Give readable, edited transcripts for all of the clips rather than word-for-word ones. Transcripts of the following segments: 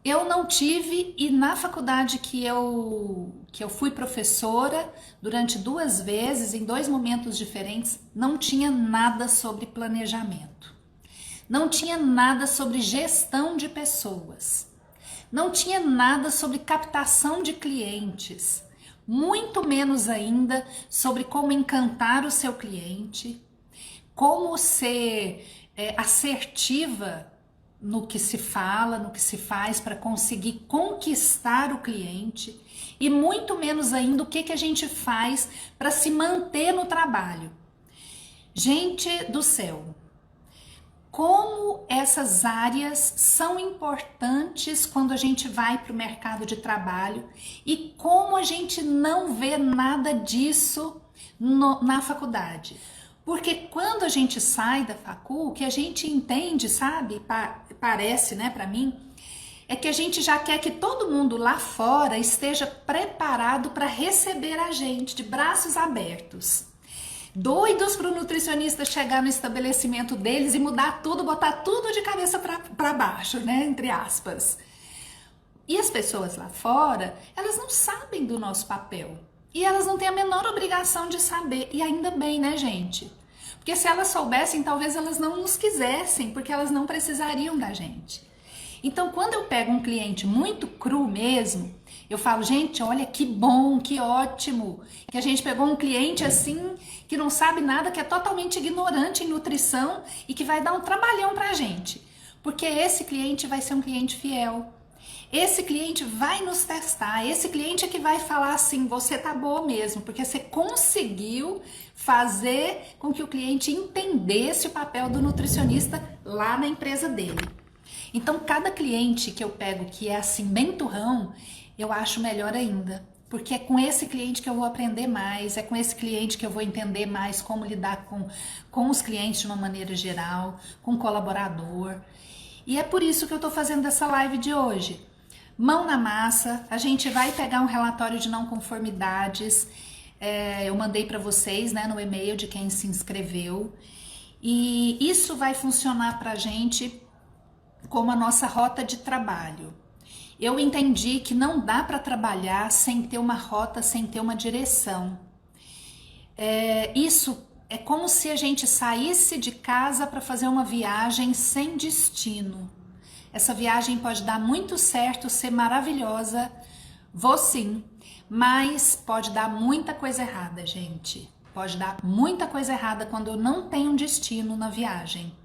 Eu não tive, e na faculdade que eu fui professora durante 2 vezes, em 2 momentos diferentes, não tinha nada sobre planejamento. Não tinha nada sobre gestão de pessoas. Não tinha nada sobre captação de clientes. Muito menos ainda sobre como encantar o seu cliente, como ser assertiva no que se fala, no que se faz para conseguir conquistar o cliente e muito menos ainda o que a gente faz para se manter no trabalho. Gente do céu, como essas áreas são importantes quando a gente vai para o mercado de trabalho e como a gente não vê nada disso na faculdade. Porque quando a gente sai da facul, o que a gente entende, sabe, parece, né, para mim, é que a gente já quer que todo mundo lá fora esteja preparado para receber a gente de braços abertos. Doidos para o nutricionista chegar no estabelecimento deles e mudar tudo, botar tudo de cabeça para baixo, né, entre aspas. E as pessoas lá fora, elas não sabem do nosso papel. E elas não têm a menor obrigação de saber. E ainda bem, né, gente? Porque se elas soubessem, talvez elas não nos quisessem, porque elas não precisariam da gente. Então, quando eu pego um cliente muito cru mesmo, eu falo, gente, olha que bom, que ótimo, que a gente pegou um cliente assim, que não sabe nada, que é totalmente ignorante em nutrição e que vai dar um trabalhão pra gente. Porque esse cliente vai ser um cliente fiel. Esse cliente vai nos testar, esse cliente é que vai falar assim, você tá boa mesmo, porque você conseguiu fazer com que o cliente entendesse o papel do nutricionista lá na empresa dele. Então, cada cliente que eu pego que é assim, bem turrão, eu acho melhor ainda. Porque é com esse cliente que eu vou aprender mais, é com esse cliente que eu vou entender mais como lidar com os clientes de uma maneira geral, com o colaborador. E é por isso que eu tô fazendo essa live de hoje. Mão na massa, a gente vai pegar um relatório de não conformidades, eu mandei para vocês, né, no e-mail de quem se inscreveu, e isso vai funcionar para a gente como a nossa rota de trabalho. Eu entendi que não dá para trabalhar sem ter uma rota, sem ter uma direção. Isso é como se a gente saísse de casa para fazer uma viagem sem destino. Essa viagem pode dar muito certo, ser maravilhosa, vou sim, mas pode dar muita coisa errada, gente. Pode dar muita coisa errada quando eu não tenho um destino na viagem.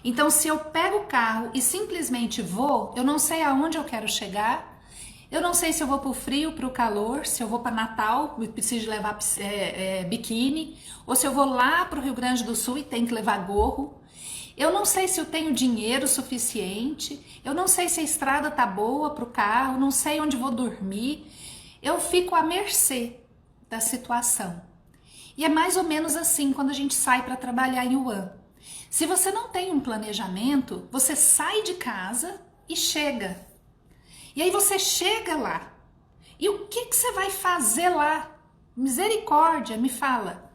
Então, se eu pego o carro e simplesmente vou, eu não sei aonde eu quero chegar, eu não sei se eu vou para o frio, para o calor, se eu vou para Natal e preciso levar biquíni, ou se eu vou lá para o Rio Grande do Sul e tenho que levar gorro. Eu não sei se eu tenho dinheiro suficiente, eu não sei se a estrada tá boa para o carro, não sei onde vou dormir. Eu fico à mercê da situação. E é mais ou menos assim quando a gente sai para trabalhar em Wuhan. Se você não tem um planejamento, você sai de casa e chega. E aí você chega lá. E o que você vai fazer lá? Misericórdia, me fala.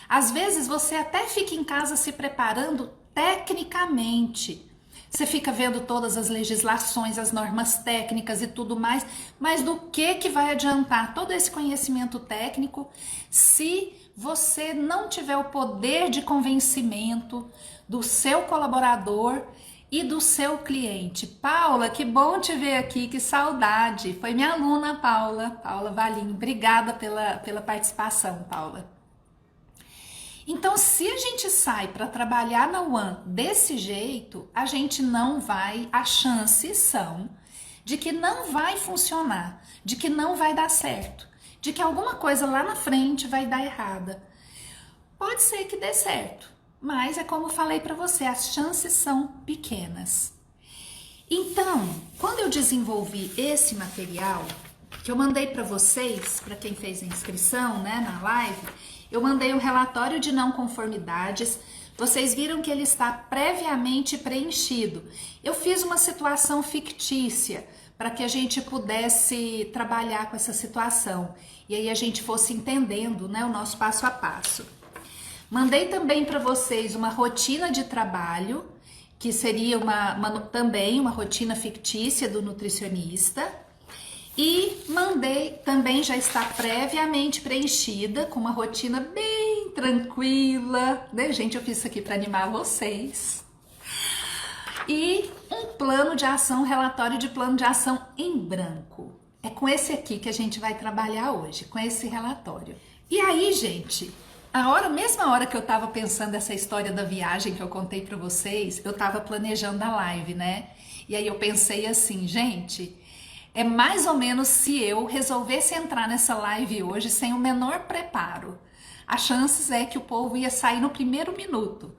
Às vezes você até fica em casa se preparando tecnicamente. Você fica vendo todas as legislações, as normas técnicas e tudo mais, mas do que vai adiantar todo esse conhecimento técnico se você não tiver o poder de convencimento do seu colaborador e do seu cliente? Paula, que bom te ver aqui, que saudade. Foi minha aluna, Paula Valim. Obrigada pela participação, Paula. Então, se a gente sai para trabalhar na One desse jeito, a gente não vai, as chances são de que não vai funcionar, de que não vai dar certo, de que alguma coisa lá na frente vai dar errada. Pode ser que dê certo, mas é como eu falei para você, as chances são pequenas. Então, quando eu desenvolvi esse material, que eu mandei para vocês, para quem fez a inscrição, né, na live, eu mandei um relatório de não conformidades. Vocês viram que ele está previamente preenchido. Eu fiz uma situação fictícia para que a gente pudesse trabalhar com essa situação e aí a gente fosse entendendo, né, o nosso passo a passo. Mandei também para vocês uma rotina de trabalho que seria também uma rotina fictícia do nutricionista. E mandei, também já está previamente preenchida, com uma rotina bem tranquila, né, gente? Eu fiz isso aqui para animar vocês. E um plano de ação, relatório de plano de ação em branco. É com esse aqui que a gente vai trabalhar hoje, com esse relatório. E aí, gente, mesma hora que eu tava pensando essa história da viagem que eu contei para vocês, eu tava planejando a live, né? E aí eu pensei assim, gente, é mais ou menos se eu resolvesse entrar nessa live hoje sem o menor preparo. As chances é que o povo ia sair no primeiro minuto,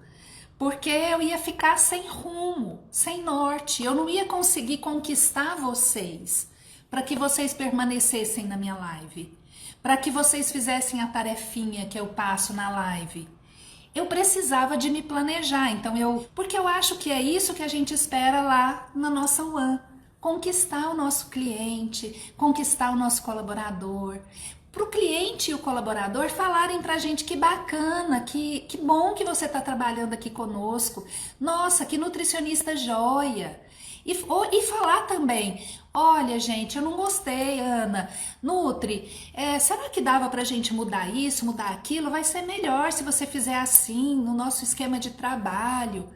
porque eu ia ficar sem rumo, sem norte. Eu não ia conseguir conquistar vocês para que vocês permanecessem na minha live, para que vocês fizessem a tarefinha que eu passo na live. Eu precisava de me planejar, porque eu acho que é isso que a gente espera lá na nossa One. Conquistar o nosso cliente, conquistar o nosso colaborador. Para o cliente e o colaborador falarem para a gente que bacana, que bom que você está trabalhando aqui conosco. Nossa, que nutricionista joia. E falar também, olha gente, eu não gostei, Ana, Nutri, será que dava pra gente mudar isso, mudar aquilo? Vai ser melhor se você fizer assim, no nosso esquema de trabalho.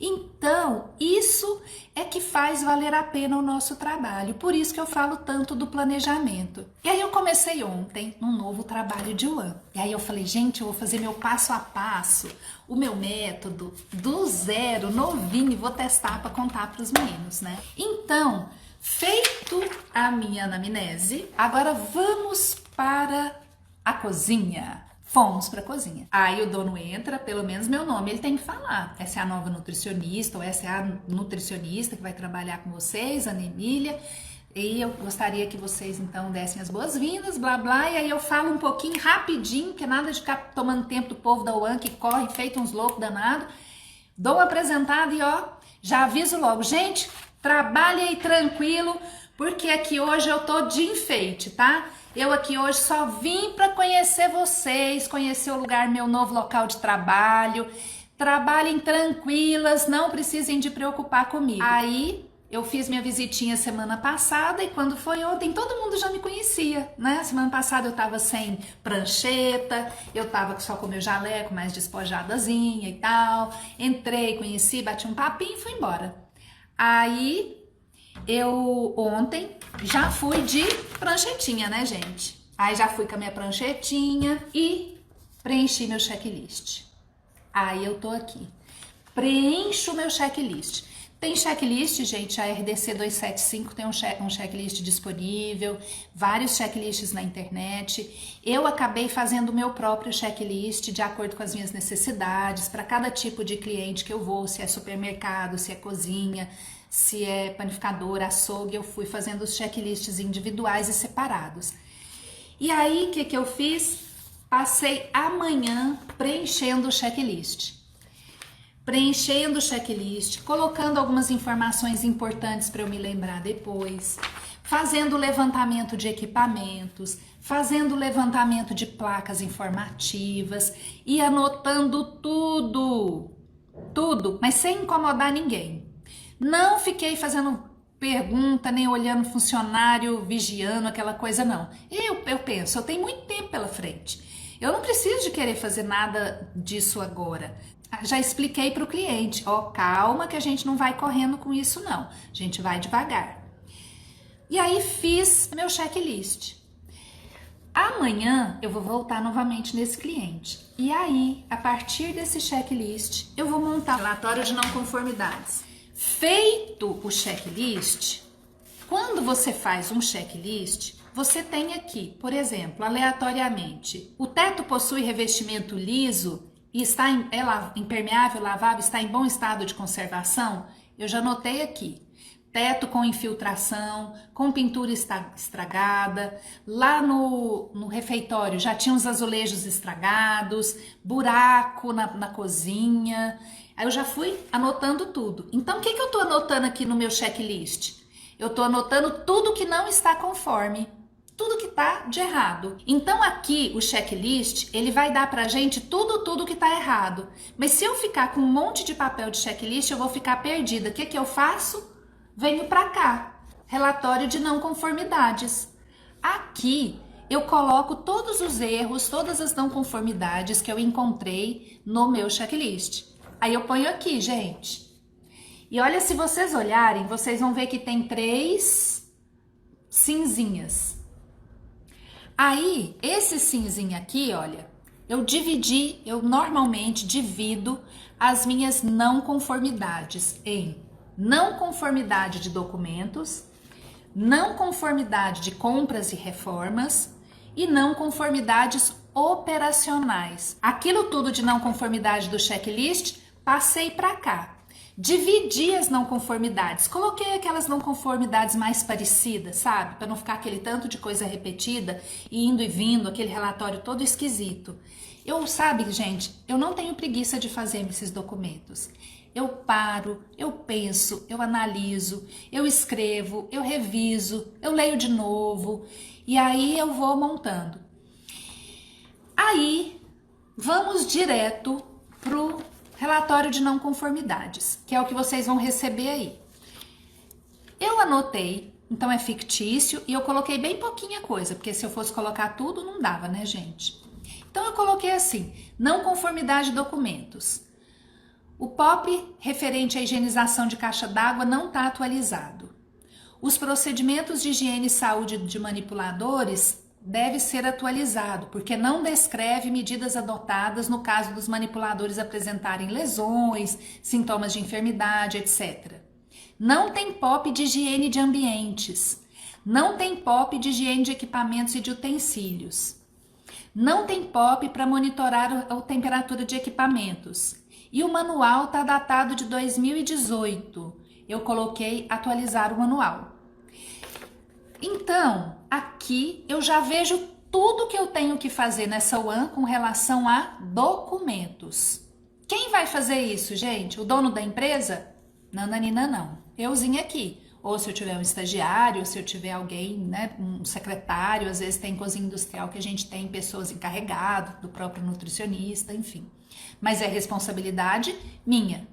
Então, isso é que faz valer a pena o nosso trabalho, por isso que eu falo tanto do planejamento. E aí eu comecei ontem um novo trabalho de One. E aí eu falei, gente, eu vou fazer meu passo a passo, o meu método, do zero, novinho, e vou testar para contar para os meninos, né? Então, feito a minha anamnese, agora vamos para a cozinha. Fomos para a cozinha. Aí o dono entra, pelo menos meu nome ele tem que falar. Essa é a nova nutricionista, ou essa é a nutricionista que vai trabalhar com vocês, Ana Emília. E eu gostaria que vocês então dessem as boas-vindas, blá blá. E aí eu falo um pouquinho rapidinho, que é nada de ficar tomando tempo do povo da One que corre feito uns loucos danados. Dou uma apresentada e ó, já aviso logo, gente, trabalhe aí tranquilo, porque aqui hoje eu tô de enfeite, tá? Eu aqui hoje só vim para conhecer vocês, conhecer o lugar, meu novo local de trabalho. Trabalhem tranquilas, não precisem de preocupar comigo. Aí eu fiz minha visitinha semana passada e quando foi ontem todo mundo já me conhecia, né? Semana passada eu tava sem prancheta, eu tava só com meu jaleco mais despojadazinha e tal. Entrei, conheci, bati um papinho e fui embora. Aí eu ontem já fui de pranchetinha, né, gente? Aí já fui com a minha pranchetinha e preenchi meu checklist. Aí eu tô aqui. Preencho meu checklist. Tem checklist, gente, a RDC 275 tem um checklist disponível, vários checklists na internet. Eu acabei fazendo o meu próprio checklist de acordo com as minhas necessidades, para cada tipo de cliente que eu vou, se é supermercado, se é cozinha, se é panificador, açougue, eu fui fazendo os checklists individuais e separados. E aí, o que eu fiz? Passei a manhã preenchendo o checklist. Preenchendo o checklist, colocando algumas informações importantes para eu me lembrar depois, fazendo levantamento de equipamentos, fazendo levantamento de placas informativas e anotando tudo, mas sem incomodar ninguém. Não fiquei fazendo pergunta, nem olhando funcionário, vigiando, aquela coisa não. Eu penso, eu tenho muito tempo pela frente. Eu não preciso de querer fazer nada disso agora. Já expliquei para o cliente, ó, calma que a gente não vai correndo com isso não. A gente vai devagar. E aí fiz meu checklist. Amanhã eu vou voltar novamente nesse cliente. E aí, a partir desse checklist, eu vou montar um relatório de não conformidades. Feito o checklist, quando você faz um checklist, você tem aqui, por exemplo, aleatoriamente, o teto possui revestimento liso e está impermeável, lavável, está em bom estado de conservação? Eu já anotei aqui. Teto com infiltração, com pintura estragada, lá no refeitório já tinha os azulejos estragados, buraco na cozinha. Aí eu já fui anotando tudo. Então, o que eu tô anotando aqui no meu checklist? Eu tô anotando tudo que não está conforme. tudo que tá de errado. Então aqui o checklist, ele vai dar pra gente tudo que tá errado. Mas se eu ficar com um monte de papel de checklist, eu vou ficar perdida. O que que eu faço? Venho pra cá, relatório de não conformidades. Aqui eu coloco todos os erros, todas as não conformidades que eu encontrei no meu checklist. Aí eu ponho aqui, gente. E olha, se vocês olharem, vocês vão ver que tem 3 cinzinhas. Aí, esse cinzinho aqui, olha, eu normalmente divido as minhas não conformidades em não conformidade de documentos, não conformidade de compras e reformas e não conformidades operacionais. Aquilo tudo de não conformidade do checklist, passei para cá. Dividi as não conformidades, coloquei aquelas não conformidades mais parecidas, sabe? Para não ficar aquele tanto de coisa repetida, indo e vindo, aquele relatório todo esquisito. Sabe, gente, eu não tenho preguiça de fazer esses documentos. Eu paro, eu penso, eu analiso, eu escrevo, eu reviso, eu leio de novo e aí eu vou montando. Aí, vamos direto pro relatório de não conformidades, que é o que vocês vão receber aí. Eu anotei, então é fictício, e eu coloquei bem pouquinha coisa, porque se eu fosse colocar tudo, não dava, né, gente? Então eu coloquei assim, não conformidade de documentos. O POP referente à higienização de caixa d'água não está atualizado. Os procedimentos de higiene e saúde de manipuladores deve ser atualizado, porque não descreve medidas adotadas no caso dos manipuladores apresentarem lesões, sintomas de enfermidade, etc. Não tem POP de higiene de ambientes. Não tem POP de higiene de equipamentos e de utensílios. Não tem POP para monitorar a temperatura de equipamentos. E o manual está datado de 2018. Eu coloquei atualizar o manual. Então, aqui eu já vejo tudo que eu tenho que fazer nessa UAN com relação a documentos. Quem vai fazer isso, gente? O dono da empresa? Nananina não. Euzinha aqui. Ou se eu tiver um estagiário, ou se eu tiver alguém, né, um secretário, às vezes tem cozinha industrial que a gente tem pessoas encarregadas, do próprio nutricionista, enfim. Mas é responsabilidade minha.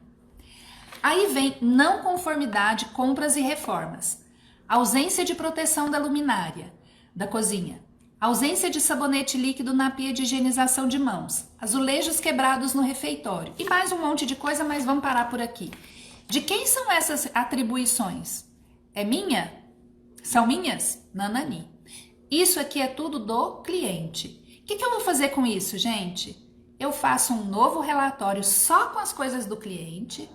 Aí vem não conformidade, compras e reformas. Ausência de proteção da luminária da cozinha. Ausência de sabonete líquido na pia de higienização de mãos. Azulejos quebrados no refeitório. E mais um monte de coisa, mas vamos parar por aqui. De quem são essas atribuições? É minha? São minhas? Nanani. Isso aqui é tudo do cliente. O que eu vou fazer com isso, gente? Eu faço um novo relatório só com as coisas do cliente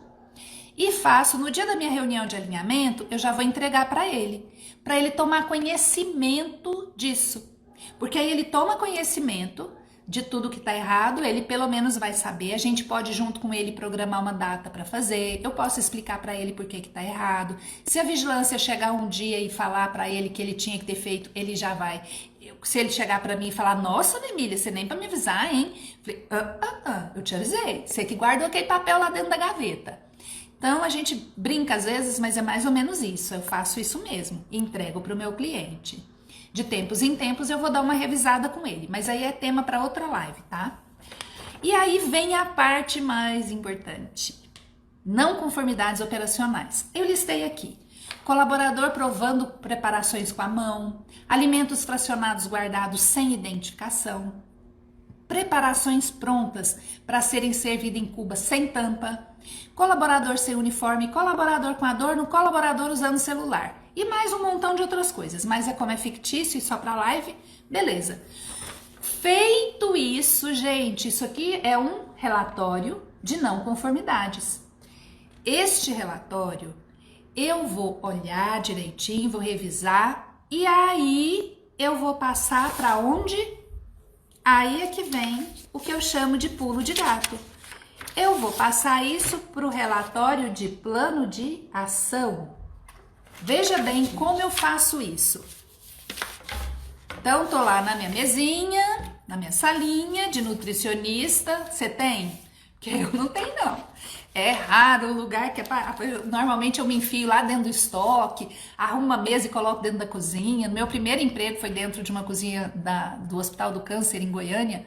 e faço, no dia da minha reunião de alinhamento, eu já vou entregar para ele tomar conhecimento disso. Porque aí ele toma conhecimento de tudo que tá errado, ele pelo menos vai saber, a gente pode junto com ele programar uma data para fazer, eu posso explicar para ele por que tá errado. Se a vigilância chegar um dia e falar para ele que ele tinha que ter feito, ele já vai. Se ele chegar para mim e falar, nossa, Emília, você nem para me avisar, hein? Falei, eu te avisei, você que guardou aquele papel lá dentro da gaveta. Então a gente brinca às vezes, mas é mais ou menos isso, eu faço isso mesmo, entrego para o meu cliente. De tempos em tempos eu vou dar uma revisada com ele, mas aí é tema para outra live, tá? E aí vem a parte mais importante. Não conformidades operacionais. Eu listei aqui. Colaborador provando preparações com a mão, alimentos fracionados guardados sem identificação, preparações prontas para serem servidas em cuba sem tampa, colaborador sem uniforme, colaborador com adorno, colaborador usando celular. E mais um montão de outras coisas, mas como é fictício e só para live, beleza. Feito isso, gente, isso aqui é um relatório de não conformidades. Este relatório eu vou olhar direitinho, vou revisar e aí eu vou passar para onde? Aí é que vem o que eu chamo de pulo de gato. Eu vou passar isso para o relatório de plano de ação. Veja bem como eu faço isso. Então, tô lá na minha mesinha, na minha salinha de nutricionista. Você tem? que eu não tenho não. É raro o lugar que normalmente eu me enfio lá dentro do estoque, arrumo uma mesa e coloco dentro da cozinha. Meu primeiro emprego foi dentro de uma cozinha do Hospital do Câncer em Goiânia.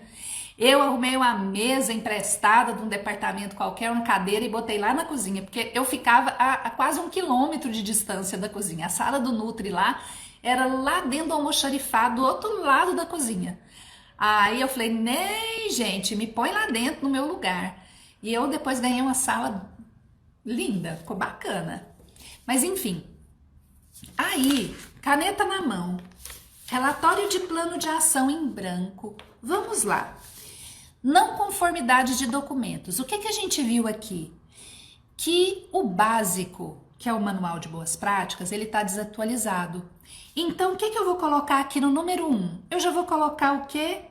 Eu arrumei uma mesa emprestada de um departamento qualquer, uma cadeira e botei lá na cozinha, porque eu ficava a quase 1 quilômetro de distância da cozinha. A sala do Nutri lá era lá dentro do almoxarifado, do outro lado da cozinha. Aí eu falei, nem gente, me põe lá dentro no meu lugar. E eu depois ganhei uma sala linda, ficou bacana. Mas enfim, aí, caneta na mão, relatório de plano de ação em branco. Vamos lá. Não conformidade de documentos. O que a gente viu aqui? Que o básico, que é o manual de boas práticas, ele está desatualizado. Então, o que eu vou colocar aqui no número 1? Eu já vou colocar o quê?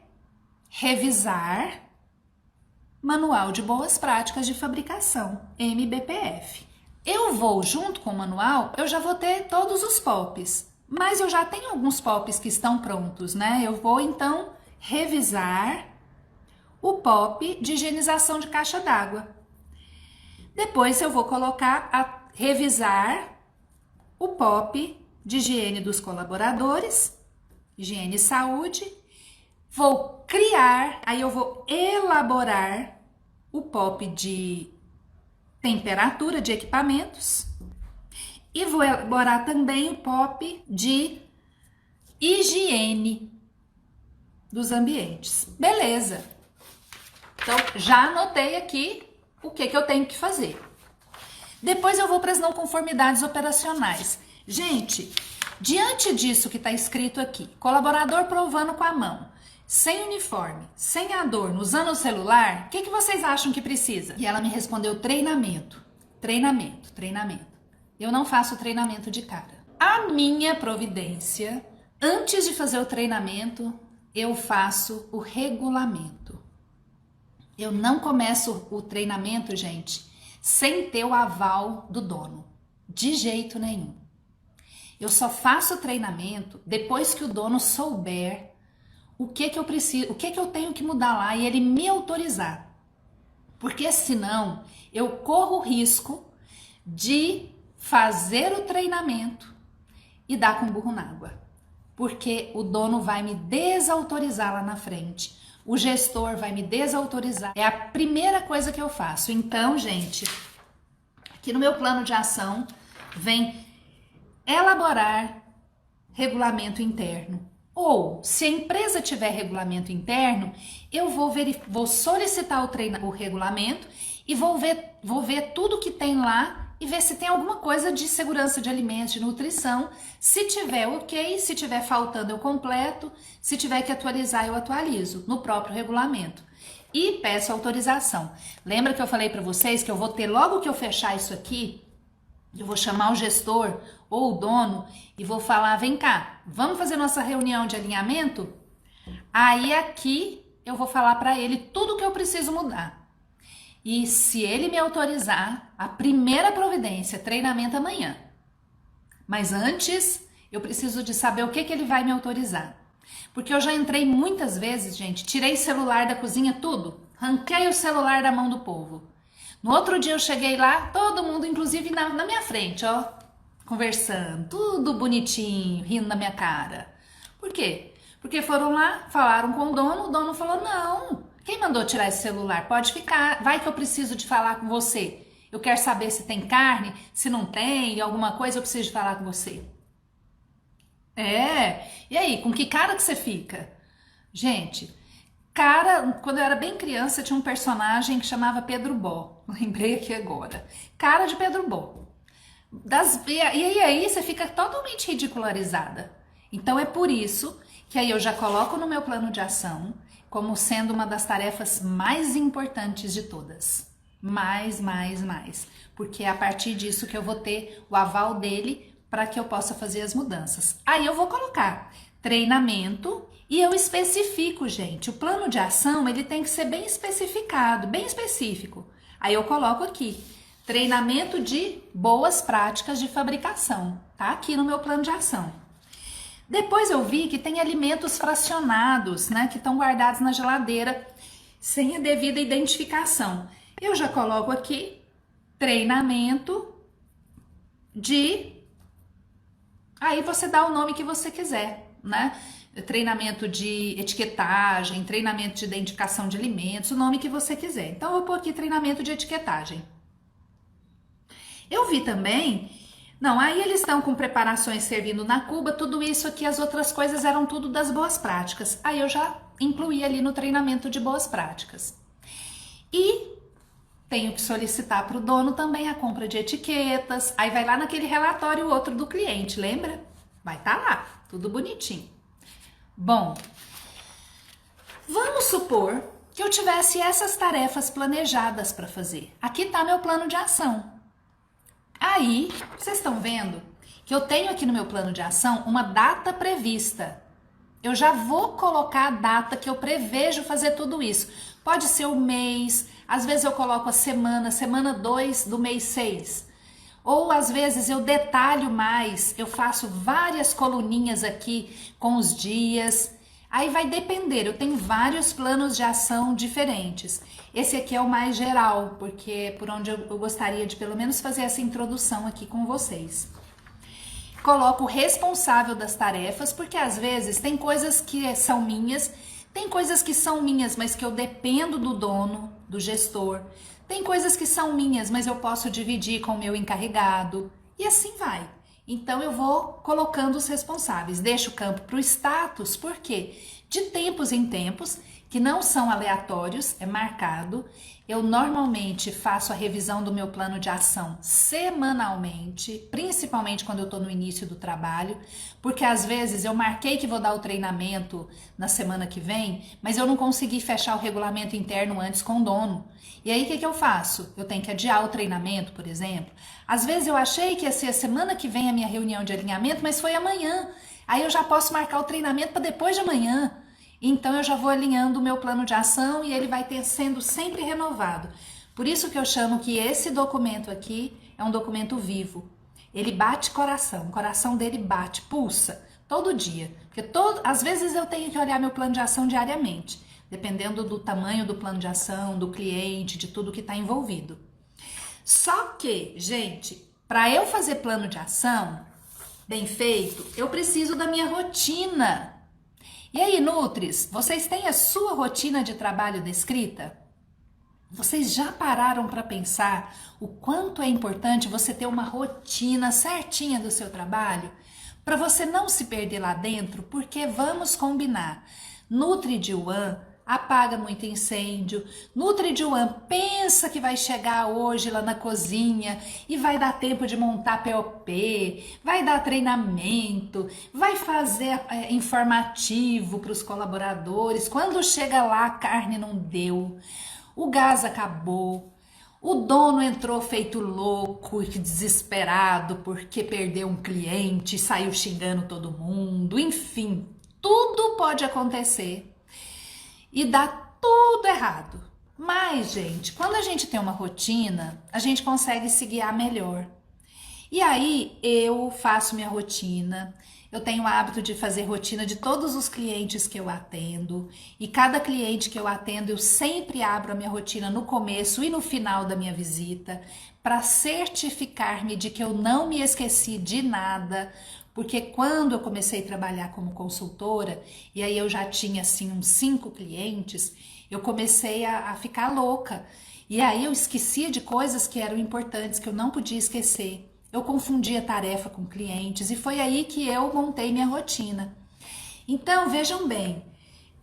Revisar Manual de Boas Práticas de Fabricação, MBPF. Eu vou, junto com o manual, eu já vou ter todos os POPs, mas eu já tenho alguns POPs que estão prontos, né? Eu vou, então, revisar o POP de higienização de caixa d'água. Depois eu vou colocar revisar o POP de higiene dos colaboradores, higiene e saúde. Vou criar, aí eu vou elaborar o POP de temperatura de equipamentos e vou elaborar também o POP de higiene dos ambientes. Beleza. Então, já anotei aqui o que eu tenho que fazer. Depois eu vou para as não conformidades operacionais. Gente, diante disso que está escrito aqui, colaborador provando com a mão, sem uniforme, sem adorno, usando o celular, o que vocês acham que precisa? E ela me respondeu treinamento, treinamento, treinamento. Eu não faço treinamento de cara. A minha providência, antes de fazer o treinamento, eu faço o regulamento. Eu não começo o treinamento, gente, sem ter o aval do dono, de jeito nenhum. Eu só faço o treinamento depois que o dono souber o que eu preciso, o que eu tenho que mudar lá e ele me autorizar. Porque senão eu corro o risco de fazer o treinamento e dar com o burro na água. Porque o dono vai me desautorizar lá na frente. O gestor vai me desautorizar. É a primeira coisa que eu faço. Então, gente, aqui no meu plano de ação vem elaborar regulamento interno. Ou, se a empresa tiver regulamento interno, eu vou solicitar o regulamento e vou ver tudo que tem lá e ver se tem alguma coisa de segurança de alimentos, de nutrição. Se tiver ok, se tiver faltando eu completo, se tiver que atualizar eu atualizo no próprio regulamento. E peço autorização. Lembra que eu falei para vocês que eu vou ter, logo que eu fechar isso aqui, eu vou chamar o gestor ou o dono e vou falar, vem cá, vamos fazer nossa reunião de alinhamento? Aí aqui eu vou falar para ele tudo que eu preciso mudar. E se ele me autorizar, a primeira providência, treinamento amanhã. Mas antes, eu preciso de saber o que ele vai me autorizar. Porque eu já entrei muitas vezes, gente, tirei celular da cozinha, tudo. Arranquei o celular da mão do povo. No outro dia eu cheguei lá, todo mundo, inclusive na minha frente, ó, conversando, tudo bonitinho, rindo na minha cara. Por quê? Porque foram lá, falaram com o dono falou, não, quem mandou tirar esse celular? Pode ficar, vai que eu preciso de falar com você. Eu quero saber se tem carne, se não tem, alguma coisa eu preciso de falar com você. E aí, com que cara que você fica? Gente, quando eu era bem criança, tinha um personagem que chamava Pedro Bó. Lembrei aqui agora. Cara de Pedro Bó. E aí você fica totalmente ridicularizada. Então é por isso que aí eu já coloco no meu plano de ação como sendo uma das tarefas mais importantes de todas. Mais. Porque é a partir disso que eu vou ter o aval dele para que eu possa fazer as mudanças. Aí eu vou colocar treinamento e eu especifico, gente. O plano de ação, ele tem que ser bem especificado, bem específico. Aí eu coloco aqui, treinamento de boas práticas de fabricação. Tá aqui no meu plano de ação. Depois eu vi que tem alimentos fracionados, né, que estão guardados na geladeira sem a devida identificação. Eu já coloco aqui treinamento de... Aí você dá o nome que você quiser, né? Treinamento de etiquetagem, treinamento de identificação de alimentos, o nome que você quiser. Então, eu vou pôr aqui treinamento de etiquetagem. Eu vi também... Não, aí eles estão com preparações servindo na cuba, tudo isso aqui, as outras coisas eram tudo das boas práticas. Aí eu já incluí ali no treinamento de boas práticas. E tenho que solicitar para o dono também a compra de etiquetas. Aí vai lá naquele relatório outro do cliente, lembra? Vai estar lá, tudo bonitinho. Bom, vamos supor que eu tivesse essas tarefas planejadas para fazer. Aqui está meu plano de ação. Aí, vocês estão vendo que eu tenho aqui no meu plano de ação uma data prevista. Eu já vou colocar a data que eu prevejo fazer tudo isso. Pode ser o mês, às vezes eu coloco a semana 2 do mês 6. Ou às vezes eu detalho mais, eu faço várias coluninhas aqui com os dias. Aí vai depender, eu tenho vários planos de ação diferentes. Esse aqui é o mais geral, porque é por onde eu gostaria de pelo menos fazer essa introdução aqui com vocês. Coloco o responsável das tarefas, porque às vezes tem coisas que são minhas, tem coisas que são minhas, mas que eu dependo do dono, do gestor. Tem coisas que são minhas, mas eu posso dividir com o meu encarregado. E assim vai. Então eu vou colocando os responsáveis. Deixo o campo para o status, porque de tempos em tempos, que não são aleatórios, é marcado. Eu normalmente faço a revisão do meu plano de ação semanalmente, principalmente quando eu estou no início do trabalho, porque às vezes eu marquei que vou dar o treinamento na semana que vem, mas eu não consegui fechar o regulamento interno antes com o dono. E aí o que eu faço? Eu tenho que adiar o treinamento, por exemplo. Às vezes eu achei que ia ser a semana que vem a minha reunião de alinhamento, mas foi amanhã. Aí eu já posso marcar o treinamento para depois de amanhã. Então eu já vou alinhando o meu plano de ação e ele vai sendo sempre renovado. Por isso que eu chamo que esse documento aqui é um documento vivo. Ele bate coração, o coração dele bate, pulsa, todo dia. Porque às vezes eu tenho que olhar meu plano de ação diariamente, dependendo do tamanho do plano de ação, do cliente, de tudo que está envolvido. Só que, gente, para eu fazer plano de ação bem feito, eu preciso da minha rotina. E aí, Nutris, vocês têm a sua rotina de trabalho descrita? Vocês já pararam para pensar o quanto é importante você ter uma rotina certinha do seu trabalho? Para você não se perder lá dentro, porque vamos combinar, Nutri-D1 apaga muito incêndio, Nutri-D1 pensa que vai chegar hoje lá na cozinha e vai dar tempo de montar POP, vai dar treinamento, vai fazer informativo para os colaboradores, quando chega lá a carne não deu, o gás acabou, o dono entrou feito louco e desesperado porque perdeu um cliente, saiu xingando todo mundo, enfim, tudo pode acontecer e dá tudo errado. Mas, gente, quando a gente tem uma rotina, a gente consegue se guiar melhor. E aí, eu faço minha rotina, eu tenho o hábito de fazer rotina de todos os clientes que eu atendo. E cada cliente que eu atendo, eu sempre abro a minha rotina no começo e no final da minha visita, para certificar-me de que eu não me esqueci de nada. Porque quando eu comecei a trabalhar como consultora, e aí eu já tinha assim uns 5 clientes, eu comecei a ficar louca. E aí eu esquecia de coisas que eram importantes, que eu não podia esquecer. Eu confundia tarefa com clientes e foi aí que eu montei minha rotina. Então, vejam bem,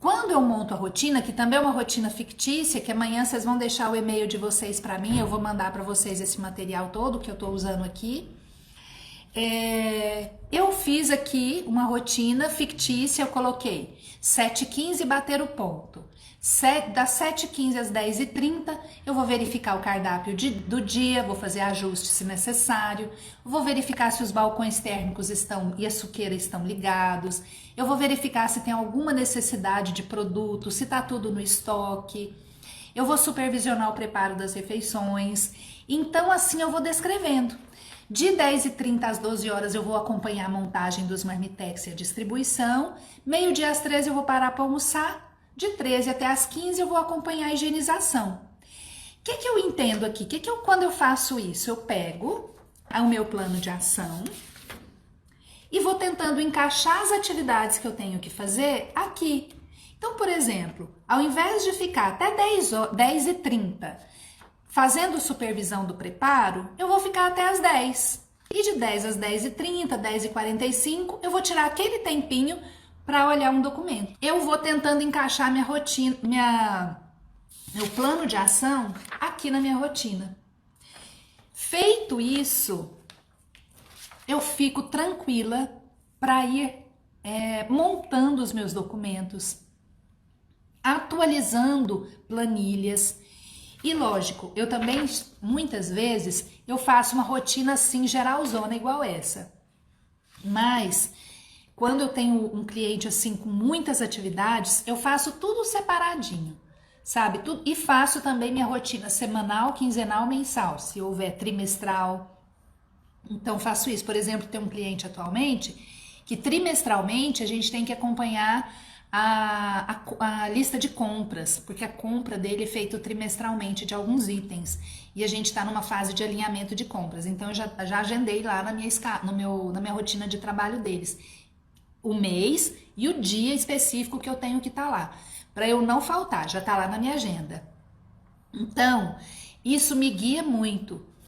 quando eu monto a rotina, que também é uma rotina fictícia, que amanhã vocês vão deixar o e-mail de vocês para mim, eu vou mandar para vocês esse material todo que eu estou usando aqui. Eu fiz aqui uma rotina fictícia, eu coloquei 7h15 bater o ponto. Das 7h15 às 10h30 eu vou verificar o cardápio do dia, vou fazer ajuste se necessário, vou verificar se os balcões térmicos e a suqueira estão ligados, eu vou verificar se tem alguma necessidade de produto, se está tudo no estoque, eu vou supervisionar o preparo das refeições, então assim eu vou descrevendo. De 10h30 às 12 horas eu vou acompanhar a montagem dos marmitex e a distribuição, meio-dia às 13 eu vou parar para almoçar, de 13 até às 15 eu vou acompanhar a higienização. que eu entendo aqui? Quando eu faço isso? Eu pego o meu plano de ação e vou tentando encaixar as atividades que eu tenho que fazer aqui. Então, por exemplo, ao invés de ficar até 10h30 fazendo supervisão do preparo, eu vou ficar até as 10. E de 10 às 10h30, 10h45, eu vou tirar aquele tempinho para olhar um documento. Eu vou tentando encaixar minha rotina, meu plano de ação aqui na minha rotina. Feito isso, eu fico tranquila para ir montando os meus documentos, atualizando planilhas. E lógico, eu também, muitas vezes, eu faço uma rotina assim, geralzona, igual essa. Mas, quando eu tenho um cliente assim, com muitas atividades, eu faço tudo separadinho, sabe? E faço também minha rotina semanal, quinzenal, mensal, se houver trimestral. Então, faço isso. Por exemplo, tem um cliente atualmente que trimestralmente a gente tem que acompanhar a lista de compras, porque a compra dele é feita trimestralmente de alguns itens e a gente está numa fase de alinhamento de compras. Então eu já agendei lá na minha rotina de trabalho deles o mês e o dia específico que eu tenho que estar lá, para eu não faltar, já está lá na minha agenda. Então, isso me guia muito.